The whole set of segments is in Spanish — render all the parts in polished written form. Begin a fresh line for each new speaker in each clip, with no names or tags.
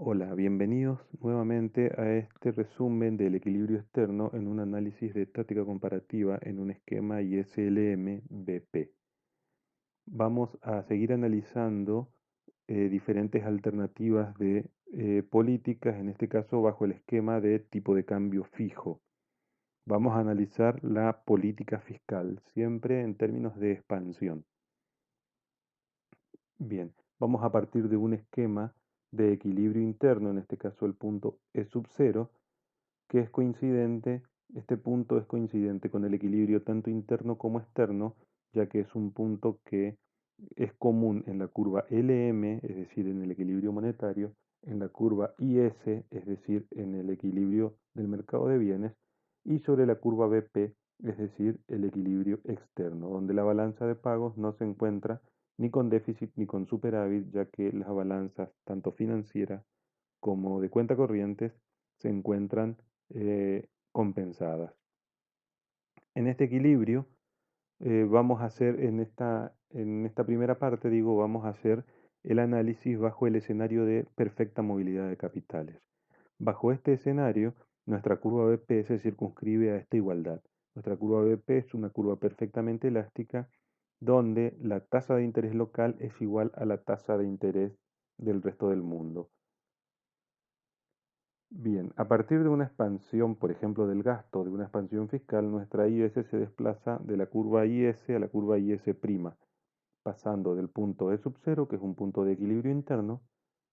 Hola, bienvenidos nuevamente a este resumen del equilibrio externo en un análisis de estática comparativa en un esquema ISLM-BP. Vamos a seguir analizando diferentes alternativas de políticas, en este caso bajo el esquema de tipo de cambio fijo. Vamos a analizar la política fiscal, siempre en términos de expansión. Bien, vamos a partir de un esquema de equilibrio interno, en este caso el punto E sub 0, que es coincidente, este punto es coincidente con el equilibrio tanto interno como externo, ya que es un punto que es común en la curva LM, es decir, en el equilibrio monetario, en la curva IS, es decir, en el equilibrio del mercado de bienes, y sobre la curva BP, es decir, el equilibrio externo, donde la balanza de pagos no se encuentra ni con déficit ni con superávit, ya que las balanzas, tanto financieras como de cuenta corrientes, se encuentran compensadas. En este equilibrio vamos a hacer en esta primera parte, digo, vamos a hacer el análisis bajo el escenario de perfecta movilidad de capitales. Bajo este escenario, nuestra curva BP se circunscribe a esta igualdad. Nuestra curva BP es una curva perfectamente elástica donde la tasa de interés local es igual a la tasa de interés del resto del mundo. Bien, a partir de una expansión, por ejemplo, del gasto, de una expansión fiscal, nuestra IS se desplaza de la curva IS a la curva IS', pasando del punto E sub 0, que es un punto de equilibrio interno,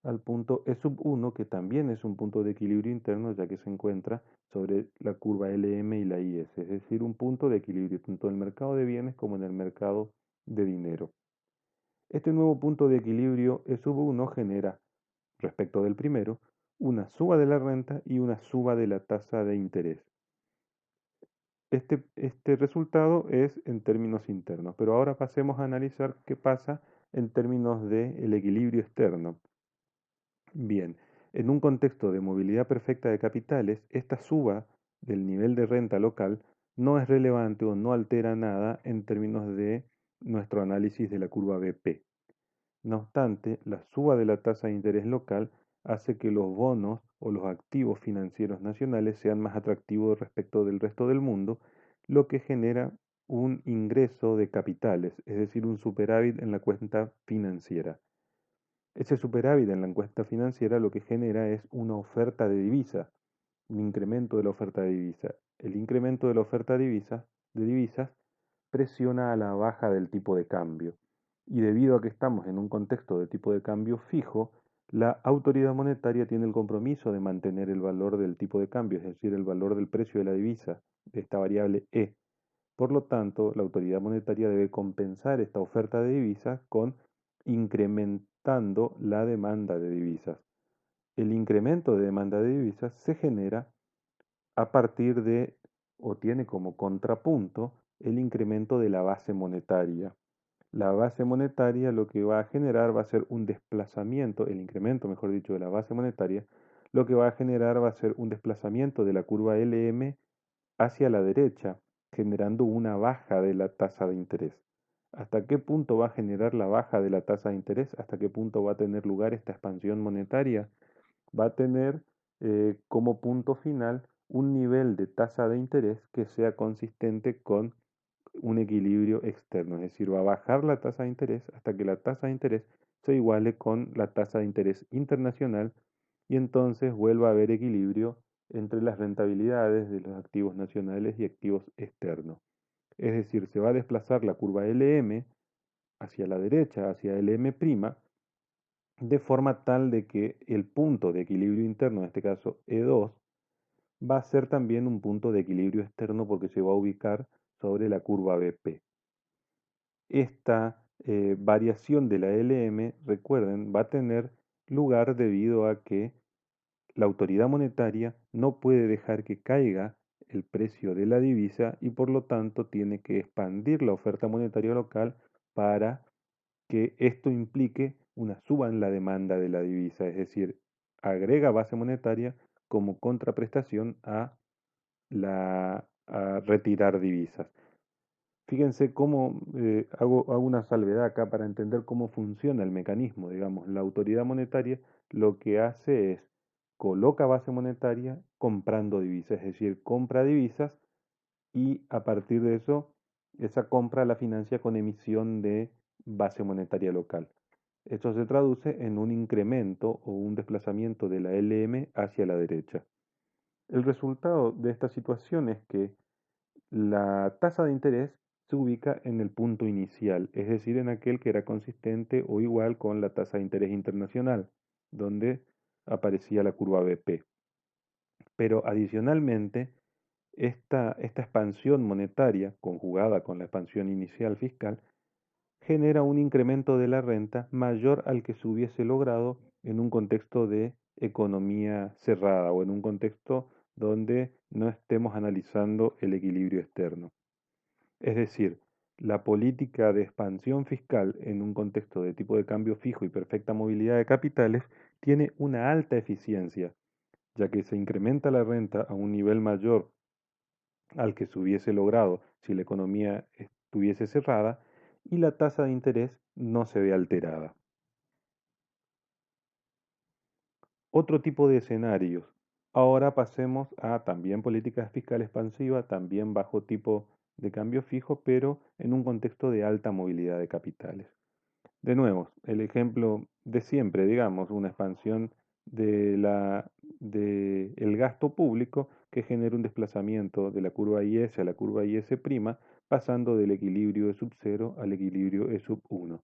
al punto E sub 1, que también es un punto de equilibrio interno, ya que se encuentra sobre la curva LM y la IS, es decir, un punto de equilibrio tanto en el mercado de bienes como en el mercado de dinero. Este nuevo punto de equilibrio E sub 1 genera, respecto del primero, una suba de la renta y una suba de la tasa de interés. Este resultado es en términos internos, pero ahora pasemos a analizar qué pasa en términos del equilibrio externo. Bien, en un contexto de movilidad perfecta de capitales, esta suba del nivel de renta local no es relevante o no altera nada en términos de nuestro análisis de la curva BP. No obstante, la suba de la tasa de interés local hace que los bonos o los activos financieros nacionales sean más atractivos respecto del resto del mundo, lo que genera un ingreso de capitales, es decir, un superávit en la cuenta financiera. Ese superávit en la cuenta financiera lo que genera es una oferta de divisas, un incremento de la oferta de divisas. El incremento de la oferta de divisas presiona a la baja del tipo de cambio. Y debido a que estamos en un contexto de tipo de cambio fijo, la autoridad monetaria tiene el compromiso de mantener el valor del tipo de cambio, es decir, el valor del precio de la divisa, de esta variable E. Por lo tanto, la autoridad monetaria debe compensar esta oferta de divisas con incrementando la demanda de divisas. El incremento de demanda de divisas se genera a partir de, o tiene como contrapunto, el incremento de la base monetaria. La base monetaria lo que va a generar va a ser un desplazamiento, el incremento, mejor dicho, de la base monetaria, lo que va a generar va a ser un desplazamiento de la curva LM hacia la derecha, generando una baja de la tasa de interés. ¿Hasta qué punto va a generar la baja de la tasa de interés? ¿Hasta qué punto va a tener lugar esta expansión monetaria? Va a tener como punto final un nivel de tasa de interés que sea consistente con un equilibrio externo, es decir, va a bajar la tasa de interés hasta que la tasa de interés se iguale con la tasa de interés internacional y entonces vuelva a haber equilibrio entre las rentabilidades de los activos nacionales y activos externos. Es decir, se va a desplazar la curva LM hacia la derecha, hacia LM', de forma tal de que el punto de equilibrio interno, en este caso E2, va a ser también un punto de equilibrio externo porque se va a ubicar sobre la curva BP. Esta variación de la LM, recuerden, va a tener lugar debido a que la autoridad monetaria no puede dejar que caiga el precio de la divisa y por lo tanto tiene que expandir la oferta monetaria local para que esto implique una suba en la demanda de la divisa, es decir, agrega base monetaria como contraprestación a retirar divisas. Fíjense cómo hago una salvedad acá para entender cómo funciona el mecanismo. Digamos, la autoridad monetaria lo que hace es coloca base monetaria comprando divisas, es decir, compra divisas y a partir de eso, esa compra la financia con emisión de base monetaria local. Esto se traduce en un incremento o un desplazamiento de la LM hacia la derecha. El resultado de esta situación es que la tasa de interés se ubica en el punto inicial, es decir, en aquel que era consistente o igual con la tasa de interés internacional, donde aparecía la curva BP. Pero adicionalmente, esta expansión monetaria, conjugada con la expansión inicial fiscal, genera un incremento de la renta mayor al que se hubiese logrado en un contexto de economía cerrada o en un contexto donde no estemos analizando el equilibrio externo. Es decir, la política de expansión fiscal en un contexto de tipo de cambio fijo y perfecta movilidad de capitales tiene una alta eficiencia, ya que se incrementa la renta a un nivel mayor al que se hubiese logrado si la economía estuviese cerrada y la tasa de interés no se ve alterada. Otro tipo de escenarios. Ahora pasemos a también política fiscal expansiva, también bajo tipo de cambio fijo, pero en un contexto de alta movilidad de capitales. De nuevo, el ejemplo de siempre, digamos, una expansión de el gasto público que genera un desplazamiento de la curva IS a la curva IS', pasando del equilibrio E sub 0 al equilibrio E sub 1.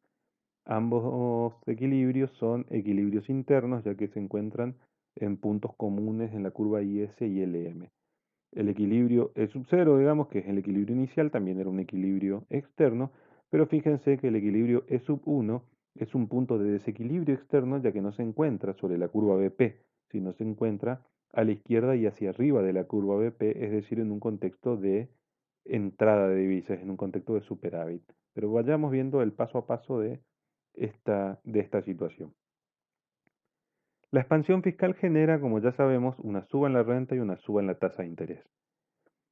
Ambos equilibrios son equilibrios internos, ya que se encuentran en puntos comunes en la curva IS y LM. El equilibrio E sub 0, digamos, que es el equilibrio inicial, también era un equilibrio externo, pero fíjense que el equilibrio E sub 1 es un punto de desequilibrio externo, ya que no se encuentra sobre la curva BP, sino se encuentra a la izquierda y hacia arriba de la curva BP, es decir, en un contexto de entrada de divisas, en un contexto de superávit. Pero vayamos viendo el paso a paso de esta situación. La expansión fiscal genera, como ya sabemos, una suba en la renta y una suba en la tasa de interés.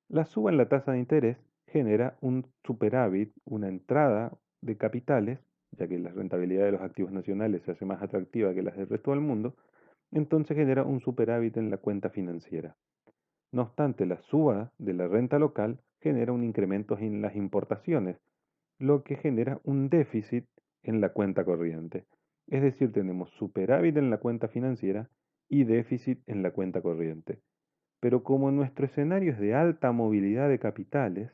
La suba en la tasa de interés genera un superávit, una entrada de capitales, ya que la rentabilidad de los activos nacionales se hace más atractiva que las del resto del mundo, entonces genera un superávit en la cuenta financiera. No obstante, la suba de la renta local genera un incremento en las importaciones, lo que genera un déficit en la cuenta corriente. Es decir, tenemos superávit en la cuenta financiera y déficit en la cuenta corriente. Pero como nuestro escenario es de alta movilidad de capitales,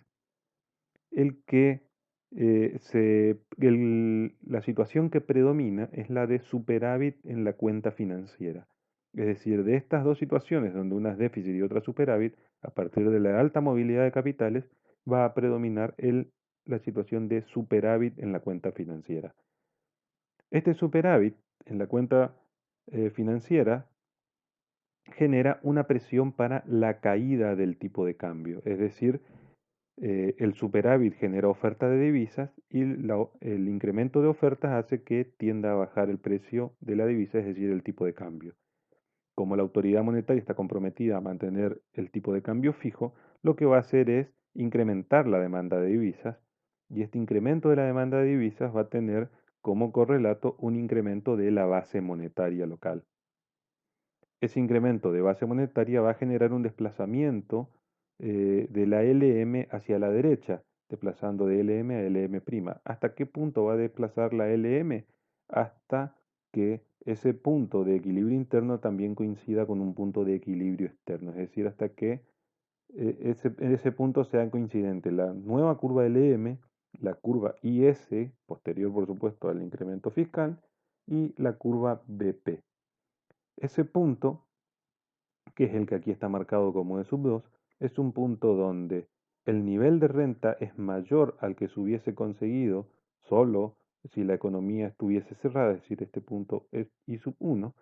el que la situación que predomina es la de superávit en la cuenta financiera. Es decir, de estas dos situaciones, donde una es déficit y otra superávit, a partir de la alta movilidad de capitales, va a predominar la situación de superávit en la cuenta financiera. Este superávit en la cuenta financiera genera una presión para la caída del tipo de cambio, es decir, el superávit genera oferta de divisas y el incremento de ofertas hace que tienda a bajar el precio de la divisa, es decir, el tipo de cambio. Como la autoridad monetaria está comprometida a mantener el tipo de cambio fijo, lo que va a hacer es incrementar la demanda de divisas y este incremento de la demanda de divisas va a tener como correlato un incremento de la base monetaria local. Ese incremento de base monetaria va a generar un desplazamiento de la LM hacia la derecha, desplazando de LM a LM'. ¿Hasta qué punto va a desplazar la LM? Hasta que ese punto de equilibrio interno también coincida con un punto de equilibrio externo, es decir, hasta que ese punto sea coincidente. La nueva curva LM, la curva IS, posterior por supuesto al incremento fiscal, y la curva BP. Ese punto, que es el que aquí está marcado como E sub 2, es un punto donde el nivel de renta es mayor al que se hubiese conseguido solo si la economía estuviese cerrada, es decir, este punto es I sub 1,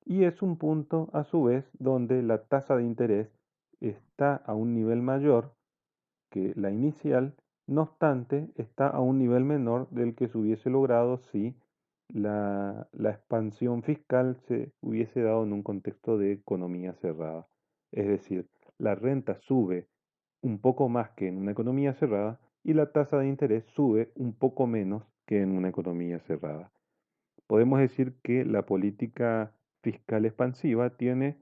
y es un punto a su vez donde la tasa de interés está a un nivel mayor que la inicial, no obstante, está a un nivel menor del que se hubiese logrado si la expansión fiscal se hubiese dado en un contexto de economía cerrada. Es decir, la renta sube un poco más que en una economía cerrada y la tasa de interés sube un poco menos que en una economía cerrada. Podemos decir que la política fiscal expansiva tiene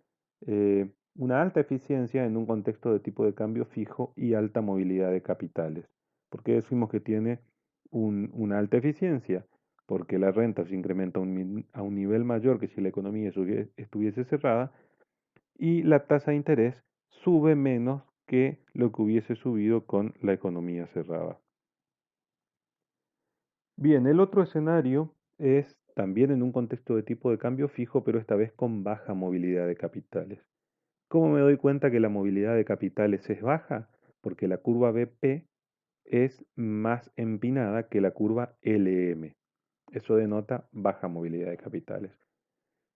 una alta eficiencia en un contexto de tipo de cambio fijo y alta movilidad de capitales. ¿Por qué decimos que tiene una alta eficiencia? Porque la renta se incrementa a un nivel mayor que si la economía estuviese cerrada y la tasa de interés sube menos que lo que hubiese subido con la economía cerrada. Bien, el otro escenario es también en un contexto de tipo de cambio fijo, pero esta vez con baja movilidad de capitales. ¿Cómo me doy cuenta que la movilidad de capitales es baja? Porque la curva BP es más empinada que la curva LM. Eso denota baja movilidad de capitales.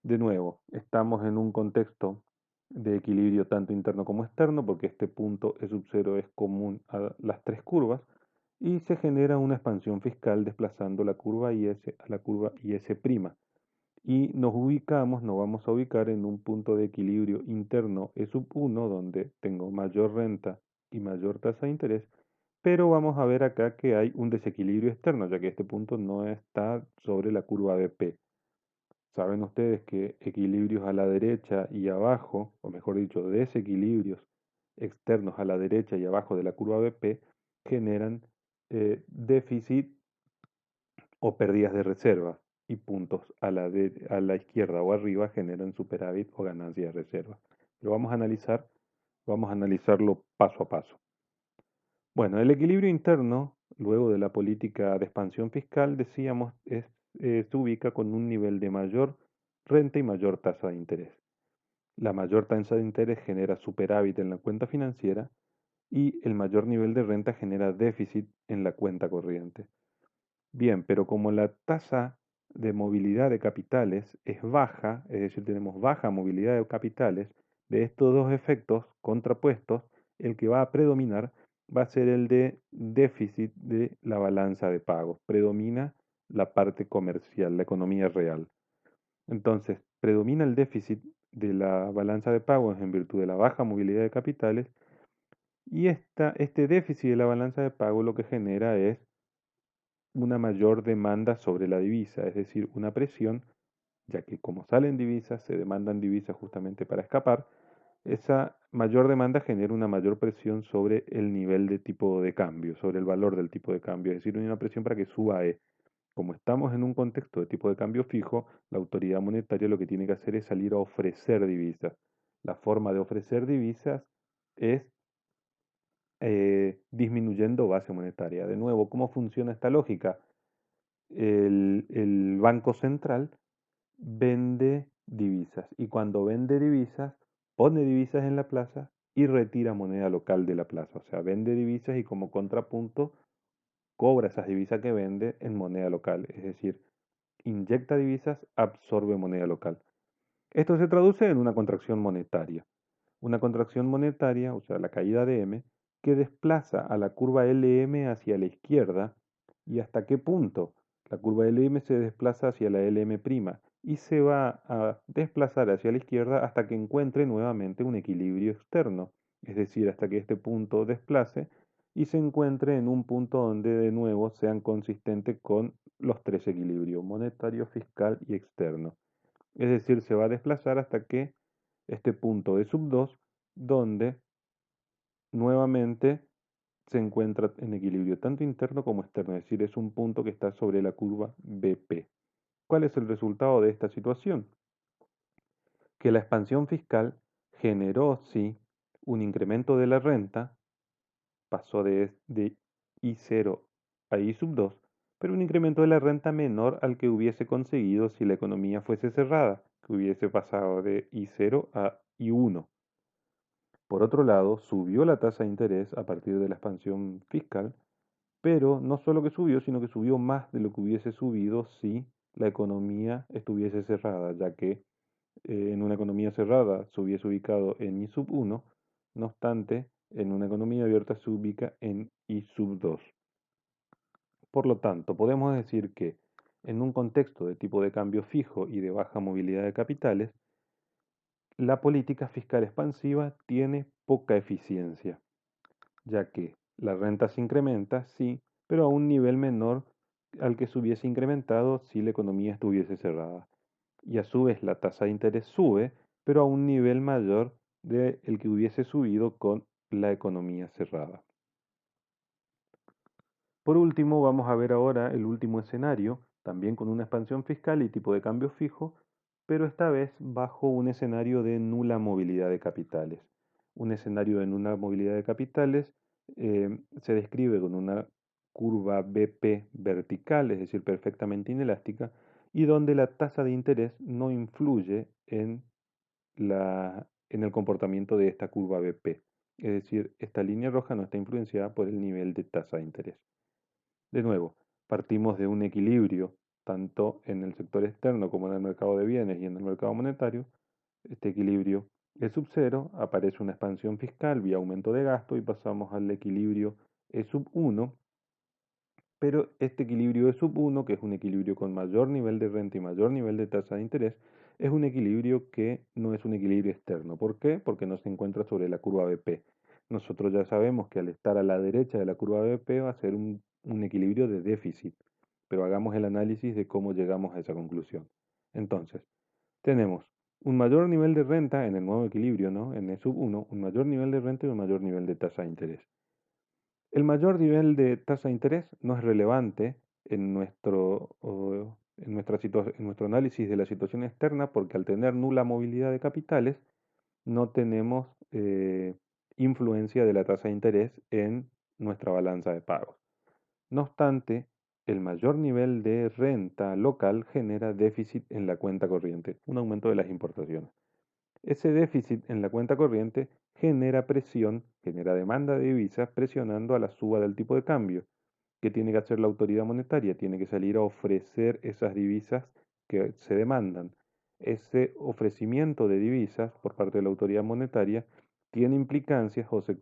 De nuevo, estamos en un contexto de equilibrio tanto interno como externo, porque este punto E sub 0 es común a las tres curvas, y se genera una expansión fiscal desplazando la curva IS a la curva IS'. Y nos vamos a ubicar en un punto de equilibrio interno E sub 1, donde tengo mayor renta y mayor tasa de interés, pero vamos a ver acá que hay un desequilibrio externo, ya que este punto no está sobre la curva BP. Saben ustedes que equilibrios a la derecha y abajo, o mejor dicho, desequilibrios externos a la derecha y abajo de la curva BP generan déficit o pérdidas de reserva y puntos a la izquierda o arriba generan superávit o ganancia de reserva. Pero vamos a analizarlo paso a paso. Bueno, el equilibrio interno, luego de la política de expansión fiscal, decíamos, se ubica con un nivel de mayor renta y mayor tasa de interés. La mayor tasa de interés genera superávit en la cuenta financiera y el mayor nivel de renta genera déficit en la cuenta corriente. Bien, pero como la tasa de movilidad de capitales es baja, es decir, tenemos baja movilidad de capitales, de estos dos efectos contrapuestos, el que va a predominar va a ser el de déficit de la balanza de pagos. Predomina la parte comercial, la economía real. Entonces, predomina el déficit de la balanza de pagos en virtud de la baja movilidad de capitales y este déficit de la balanza de pago lo que genera es una mayor demanda sobre la divisa, es decir, una presión, ya que como salen divisas, se demandan divisas justamente para escapar, esa mayor demanda genera una mayor presión sobre el nivel de tipo de cambio, sobre el valor del tipo de cambio, es decir, una presión para que suba E. Como estamos en un contexto de tipo de cambio fijo, la autoridad monetaria lo que tiene que hacer es salir a ofrecer divisas. La forma de ofrecer divisas es disminuyendo base monetaria. De nuevo, ¿cómo funciona esta lógica? El Banco Central vende divisas y cuando vende divisas, pone divisas en la plaza y retira moneda local de la plaza. O sea, vende divisas y como contrapunto cobra esas divisas que vende en moneda local. Es decir, inyecta divisas, absorbe moneda local. Esto se traduce en una contracción monetaria. Una contracción monetaria, o sea, la caída de M, que desplaza a la curva LM hacia la izquierda. ¿Y hasta qué punto? La curva LM se desplaza hacia la LM' y se va a desplazar hacia la izquierda hasta que encuentre nuevamente un equilibrio externo, es decir, hasta que este punto desplace y se encuentre en un punto donde de nuevo sean consistentes con los tres equilibrios, monetario, fiscal y externo. Es decir, se va a desplazar hasta que este punto de sub 2, donde nuevamente se encuentra en equilibrio tanto interno como externo, es decir, es un punto que está sobre la curva BP. ¿Cuál es el resultado de esta situación? Que la expansión fiscal generó, sí, un incremento de la renta, pasó de I0 a I sub 2, pero un incremento de la renta menor al que hubiese conseguido si la economía fuese cerrada, que hubiese pasado de I0 a I1. Por otro lado, subió la tasa de interés a partir de la expansión fiscal, pero no solo que subió, sino que subió más de lo que hubiese subido si la economía estuviese cerrada, ya que en una economía cerrada se hubiese ubicado en I sub 1, no obstante, en una economía abierta se ubica en I sub 2. Por lo tanto, podemos decir que en un contexto de tipo de cambio fijo y de baja movilidad de capitales, la política fiscal expansiva tiene poca eficiencia, ya que La renta se incrementa, sí, pero a un nivel menor al que se hubiese incrementado si la economía estuviese cerrada. Y a su vez la tasa de interés sube, pero a un nivel mayor del que hubiese subido con la economía cerrada. Por último, vamos a ver ahora el último escenario, también con una expansión fiscal y tipo de cambio fijo, pero esta vez bajo un escenario de nula movilidad de capitales. Un escenario de nula movilidad de capitales se describe con una curva BP vertical, es decir, perfectamente inelástica, y donde la tasa de interés no influye en el comportamiento de esta curva BP. Es decir, esta línea roja no está influenciada por el nivel de tasa de interés. De nuevo, partimos de un equilibrio tanto en el sector externo como en el mercado de bienes y en el mercado monetario. Este equilibrio es sub cero, aparece una expansión fiscal vía aumento de gasto y pasamos al equilibrio E sub 1, pero este equilibrio E sub 1, que es un equilibrio con mayor nivel de renta y mayor nivel de tasa de interés, es un equilibrio que no es un equilibrio externo. ¿Por qué? Porque no se encuentra sobre la curva BP. Nosotros ya sabemos que al estar a la derecha de la curva BP va a ser un equilibrio de déficit, pero hagamos el análisis de cómo llegamos a esa conclusión. Entonces, tenemos un mayor nivel de renta en el nuevo equilibrio, ¿no? En E sub 1, un mayor nivel de renta y un mayor nivel de tasa de interés. El mayor nivel de tasa de interés no es relevante en en nuestro análisis de la situación externa porque al tener nula movilidad de capitales no tenemos influencia de la tasa de interés en nuestra balanza de pagos. No obstante, el mayor nivel de renta local genera déficit en la cuenta corriente, un aumento de las importaciones. Ese déficit en la cuenta corriente genera presión, genera demanda de divisas, presionando a la suba del tipo de cambio. ¿Qué tiene que hacer la autoridad monetaria? Tiene que salir a ofrecer esas divisas que se demandan. Ese ofrecimiento de divisas por parte de la autoridad monetaria tiene implicancias o se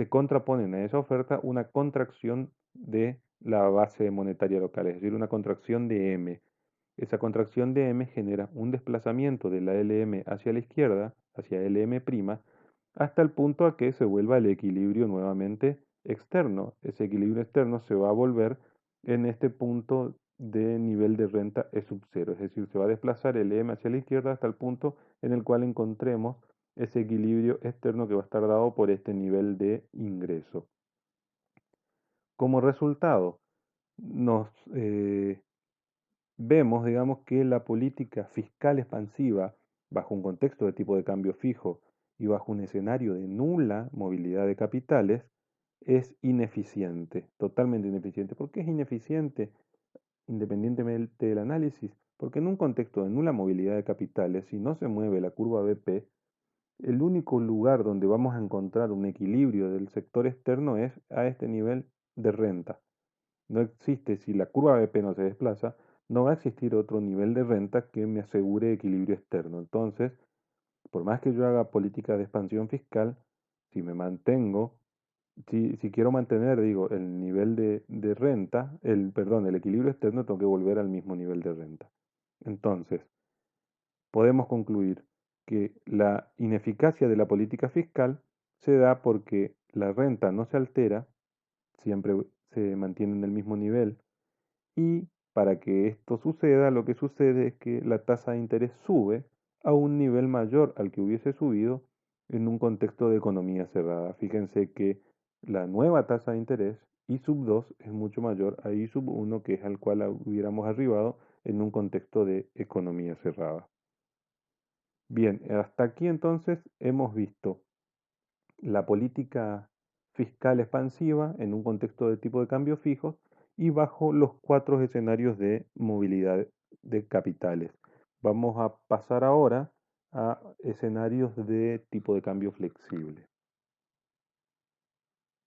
contraponen a esa oferta una contracción de la base monetaria local, es decir, una contracción de M. Esa contracción de M genera un desplazamiento de la LM hacia la izquierda, hacia LM', hasta el punto a que se vuelva el equilibrio nuevamente externo. Ese equilibrio externo se va a volver en este punto de nivel de renta E sub cero, es decir, se va a desplazar el M hacia la izquierda hasta el punto en el cual encontremos ese equilibrio externo que va a estar dado por este nivel de ingreso. Como resultado, nos vemos, digamos, que la política fiscal expansiva, bajo un contexto de tipo de cambio fijo y bajo un escenario de nula movilidad de capitales, es ineficiente, totalmente ineficiente. ¿Por qué es ineficiente? Independientemente del análisis, porque en un contexto de nula movilidad de capitales, si no se mueve la curva BP, el único lugar donde vamos a encontrar un equilibrio del sector externo es a este nivel de renta. No existe, si la curva BP no se desplaza, no va a existir otro nivel de renta que me asegure equilibrio externo. Entonces, por más que yo haga política de expansión fiscal, si me mantengo, si quiero mantener, digo, el nivel de renta, perdón, el equilibrio externo, tengo que volver al mismo nivel de renta. Entonces, podemos concluir que la ineficacia de la política fiscal se da porque la renta no se altera, siempre se mantiene en el mismo nivel, y para que esto suceda, lo que sucede es que la tasa de interés sube a un nivel mayor al que hubiese subido en un contexto de economía cerrada. Fíjense que la nueva tasa de interés, I sub 2, es mucho mayor a I sub 1, que es al cual hubiéramos arribado en un contexto de economía cerrada. Bien, hasta aquí entonces hemos visto la política fiscal expansiva en un contexto de tipo de cambio fijos y bajo los cuatro escenarios de movilidad de capitales. Vamos a pasar ahora a escenarios de tipo de cambio flexible.